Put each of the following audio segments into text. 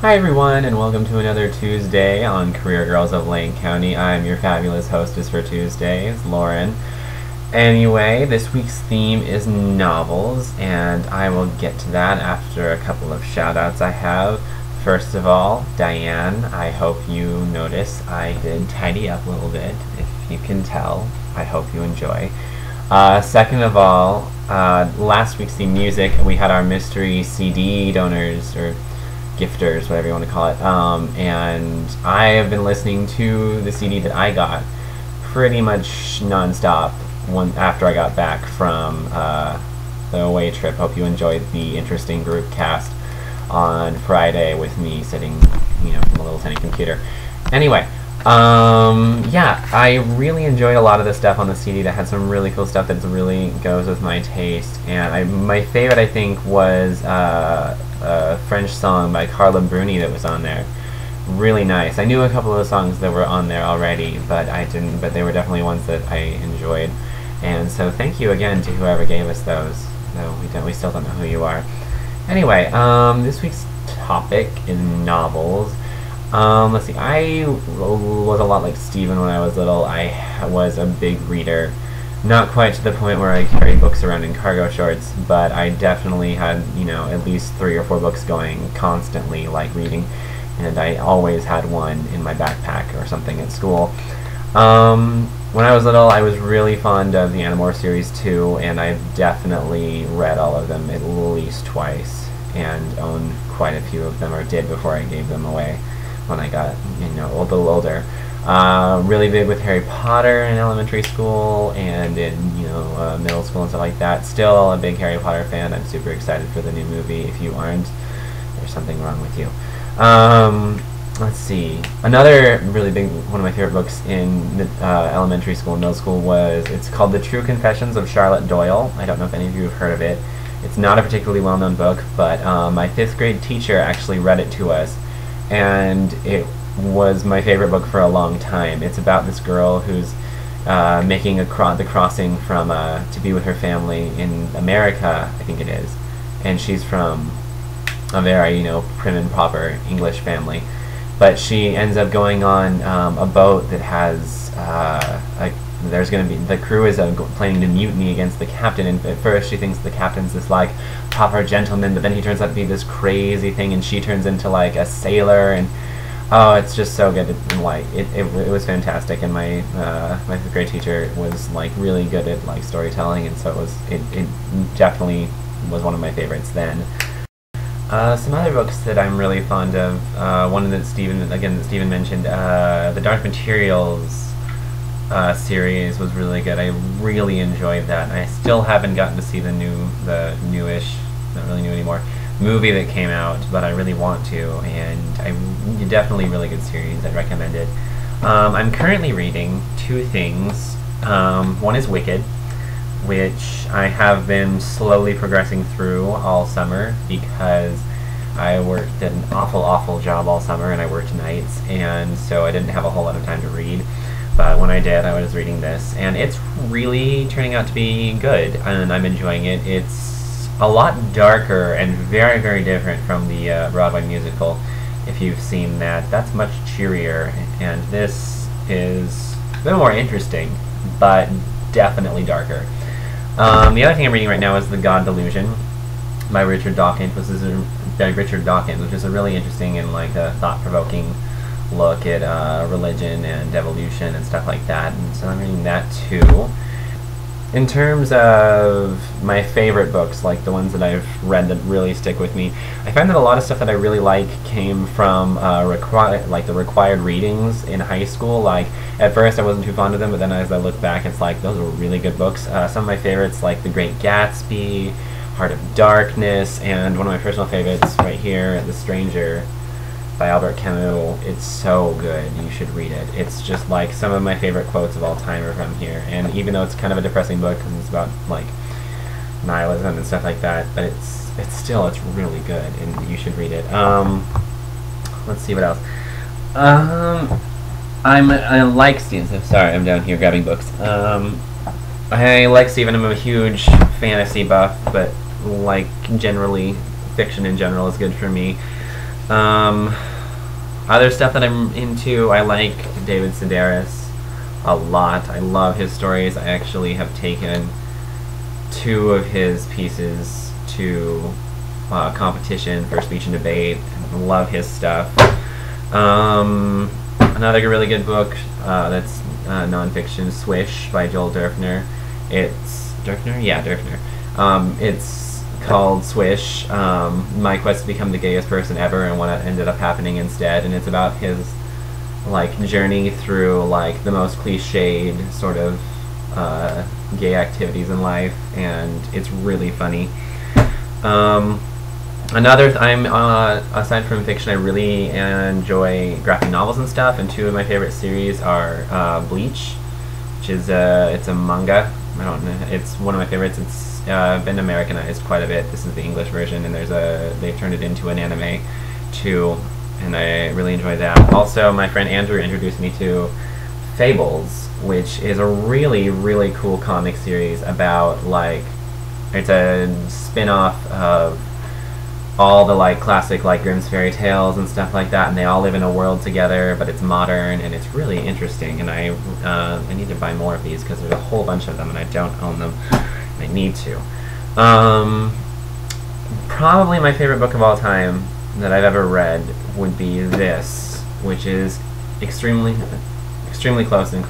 Hi everyone, and welcome to another Tuesday on Career Girls of Lane County. I'm your fabulous hostess for Tuesdays, Loren. Anyway, this week's theme is novels, and I will get to that after a couple of shout-outs I have. First of all, Diane, I hope you notice I did tidy up a little bit, if you can tell. I hope you enjoy. Second of all, last week's theme music, we had our mystery CD donors, or gifters, whatever you want to call it, and I have been listening to the CD that I got pretty much non-stop after I got back from the away trip. Hope you enjoyed the interesting group cast on Friday with me sitting, in a little tiny computer. Anyway, yeah, I really enjoyed a lot of the stuff on the CD that had some really cool stuff that really goes with my taste, and my favorite, I think, was a French song by Carla Bruni that was on there. Really nice. I knew a couple of the songs that were on there already, but they were definitely ones that I enjoyed. And so thank you again to whoever gave us those, though we still don't know who you are. Anyway, this week's topic is novels. Let's see, I was a lot like Steven when I was little. I was a big reader. Not quite to the point where I carried books around in cargo shorts, but I definitely had, at least 3 or 4 books going constantly, like reading, and I always had one in my backpack or something at school. When I was little, I was really fond of the Animorphs series too, and I've definitely read all of them at least twice, and own quite a few of them, or did before I gave them away when I got, a little older. Really big with Harry Potter in elementary school and in middle school and stuff like that. Still a big Harry Potter fan. I'm super excited for the new movie. If you aren't, there's something wrong with you. Let's see. Another really big one of my favorite books in elementary school and middle school it's called The True Confessions of Charlotte Doyle. I don't know if any of you have heard of it. It's not a particularly well-known book, but my 5th grade teacher actually read it to us, and it was my favorite book for a long time. It's about this girl who's making the crossing from to be with her family in America, I think it is, and she's from a very prim and proper English family, but she ends up going on a boat that has there's going to be, the crew is planning to mutiny against the captain, and at first she thinks the captain's this like proper gentleman, but then he turns out to be this crazy thing, and she turns into like a sailor, and oh, it's just so good. It was fantastic, and my 5th grade teacher was like really good at like storytelling, and so it definitely was one of my favorites then. Some other books that I'm really fond of. One that Steven mentioned, the Dark Materials series was really good. I really enjoyed that. I still haven't gotten to see the newish, not really new anymore, movie that came out, but I really want to, and definitely really good series. I'd recommend it. I'm currently reading 2 things. One is Wicked, which I have been slowly progressing through all summer because I worked an awful job all summer, and I worked nights, and so I didn't have a whole lot of time to read. But when I did, I was reading this, and it's really turning out to be good, and I'm enjoying it. It's a lot darker and very different from the Broadway musical. If you've seen that, that's much cheerier, and this is a bit more interesting, but definitely darker. The other thing I'm reading right now is The God Delusion by Richard Dawkins, which is a really interesting and like a thought-provoking look at religion and evolution and stuff like that, and so I'm reading that too. In terms of my favorite books, like the ones that I've read that really stick with me, I find that a lot of stuff that I really like came from the required readings in high school. Like, at first I wasn't too fond of them, but then as I look back, it's like, those were really good books. Some of my favorites, like The Great Gatsby, Heart of Darkness, and one of my personal favorites right here, The Stranger by Albert Camus. It's so good. You should read it. It's just like some of my favorite quotes of all time are from here, and even though it's kind of a depressing book because it's about like nihilism and stuff like that, but it's really good, and you should read it. Let's see what else. I like Steven. Sorry, I'm down here grabbing books. I like Steven. I'm a huge fantasy buff, but like generally, fiction in general is good for me. Um, Other stuff that I'm into, I like David Sedaris a lot. I love his stories. I actually have taken 2 of his pieces to competition for speech and debate. Love his stuff. Another really good book that's nonfiction, Swish by Joel Durfner. It's Durfner? Yeah, Durfner. It's called Swish, My Quest to Become the Gayest Person Ever and what ended up happening instead, and it's about his like journey through like the most cliched sort of gay activities in life, and it's really funny. Aside from fiction, I really enjoy graphic novels and stuff, and 2 of my favorite series are Bleach, which is it's a manga. I don't know, it's one of my favorites. It's been Americanized quite a bit. This is the English version, and they've turned it into an anime too, and I really enjoy that. Also, my friend Andrew introduced me to Fables, which is a really, really cool comic series about, like, it's a spin-off of all the like classic like Grimm's fairy tales and stuff like that, and they all live in a world together, but it's modern and it's really interesting. And I need to buy more of these because there's a whole bunch of them and I don't own them. I need to. Probably my favorite book of all time that I've ever read would be this, which is extremely close and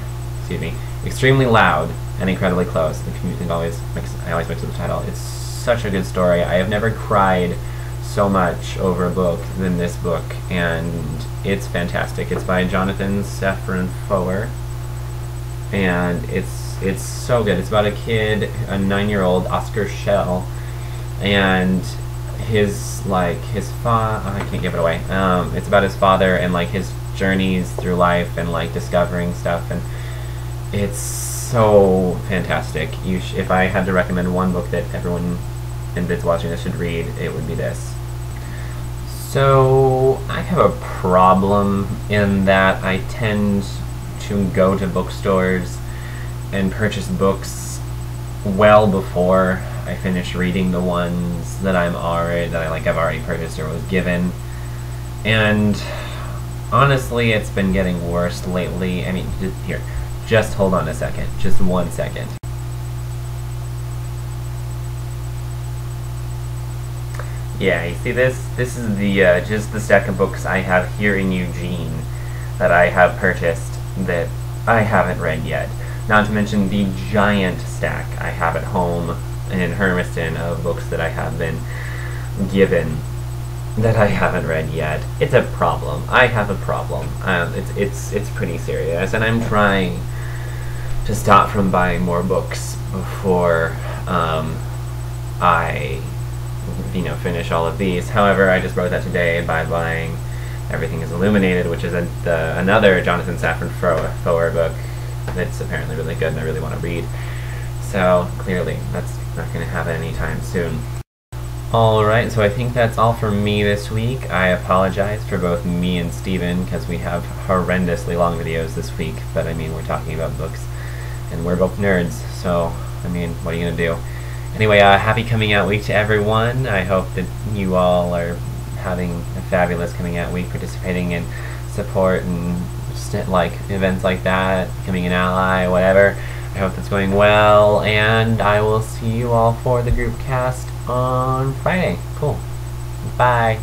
extremely loud and incredibly close. The community I always mix up the title. It's such a good story. I have never cried so much over a book than this book, and it's fantastic. It's by Jonathan Safran Foer, and it's so good. It's about a kid, a 9-year-old Oscar Schell, and his father. I can't give it away. It's about his father and like his journeys through life and like discovering stuff, and it's so fantastic. If I had to recommend one book that everyone that's watching this should read, it would be this. So I have a problem in that I tend to go to bookstores and purchase books well before I finish reading the ones that I've already purchased or was given. And honestly, it's been getting worse lately. I mean, just hold on a second. Just 1 second. Yeah, you see this? This is the just the stack of books I have here in Eugene that I have purchased that I haven't read yet. Not to mention the giant stack I have at home in Hermiston of books that I have been given that I haven't read yet. It's a problem. I have a problem. It's pretty serious, and I'm trying to stop from buying more books before I finish all of these. However, I just broke that today by buying Everything is Illuminated, which is another Jonathan Safran Foer book that's apparently really good and I really want to read. So clearly that's not going to happen anytime soon. Alright, so I think that's all for me this week. I apologize for both me and Steven because we have horrendously long videos this week, but I mean, we're talking about books and we're both nerds, so I mean, what are you going to do? Anyway, happy Coming Out Week to everyone. I hope that you all are having a fabulous Coming Out Week, participating in support and like events like that, becoming an ally, whatever. I hope that's going well, and I will see you all for the group cast on Friday. Cool. Bye.